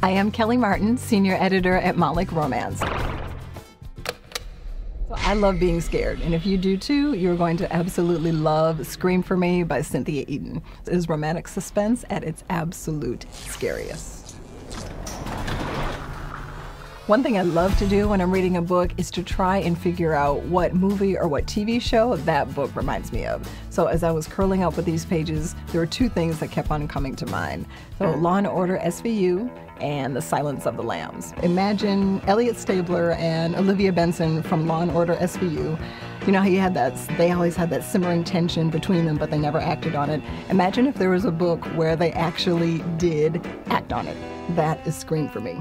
I am Kelly Martin, Senior Editor at Montlick Romance. I love being scared, and if you do too, you're going to absolutely love Scream for Me by Cynthia Eden. It is romantic suspense at its absolute scariest. One thing I love to do when I'm reading a book is to try and figure out what movie or what TV show that book reminds me of. So as I was curling up with these pages, there were two things that kept on coming to mind. So Law & Order SVU and The Silence of the Lambs. Imagine Elliot Stabler and Olivia Benson from Law & Order SVU. You know how they always had that simmering tension between them, but they never acted on it. Imagine if there was a book where they actually did act on it. That is Scream for Me.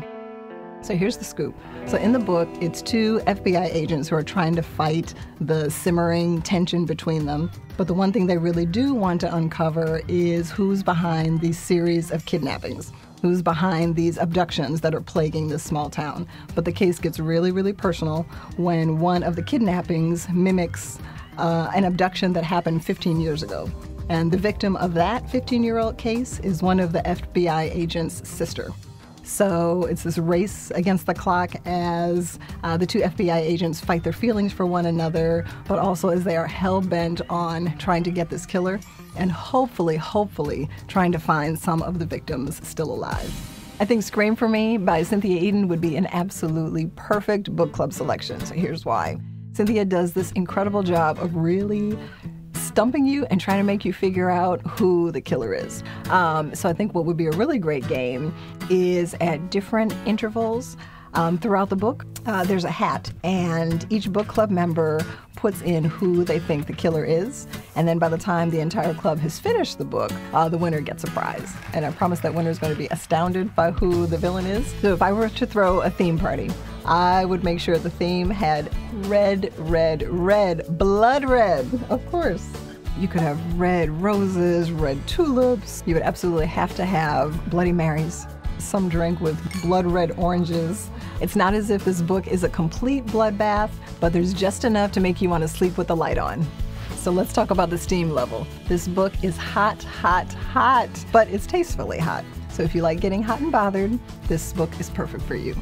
So here's the scoop. So in the book, it's two FBI agents who are trying to fight the simmering tension between them. But the one thing they really do want to uncover is who's behind these series of kidnappings, who's behind these abductions that are plaguing this small town. But the case gets really, really personal when one of the kidnappings mimics an abduction that happened 15 years ago. And the victim of that 15-year-old case is one of the FBI agent's sister. So it's this race against the clock as the two FBI agents fight their feelings for one another, but also as they are hell-bent on trying to get this killer and hopefully trying to find some of the victims still alive. I think Scream for Me by Cynthia Eden would be an absolutely perfect book club selection. So here's why. Cynthia does this incredible job of really stumping you and trying to make you figure out who the killer is. So I think what would be a really great game is at different intervals throughout the book, there's a hat, and each book club member puts in who they think the killer is, and then by the time the entire club has finished the book, the winner gets a prize. And I promise that winner is going to be astounded by who the villain is. So if I were to throw a theme party, I would make sure the theme had red, blood red, of course. You could have red roses, red tulips. You would absolutely have to have Bloody Marys, some drink with blood red oranges. It's not as if this book is a complete bloodbath, but there's just enough to make you want to sleep with the light on. So let's talk about the steam level. This book is hot, but it's tastefully hot. So if you like getting hot and bothered, this book is perfect for you.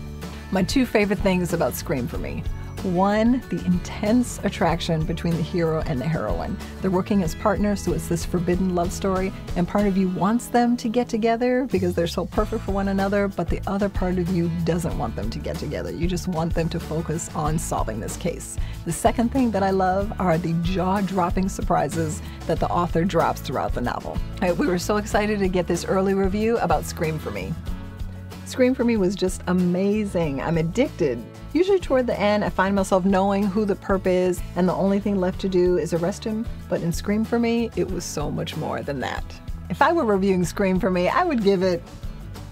My two favorite things about Scream for Me. One, the intense attraction between the hero and the heroine. They're working as partners, so it's this forbidden love story, and part of you wants them to get together because they're so perfect for one another, but the other part of you doesn't want them to get together. You just want them to focus on solving this case. The second thing that I love are the jaw-dropping surprises that the author drops throughout the novel. We were so excited to get this early review about Scream for Me. Scream for Me was just amazing. I'm addicted. Usually toward the end, I find myself knowing who the perp is, and the only thing left to do is arrest him. But in Scream for Me, it was so much more than that. If I were reviewing Scream for Me, I would give it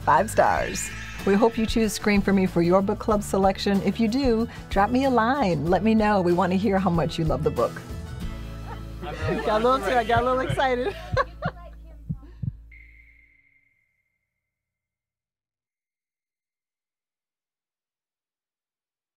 5 stars. We hope you choose Scream for Me for your book club selection. If you do, drop me a line. Let me know. We want to hear how much you love the book. I got a little excited.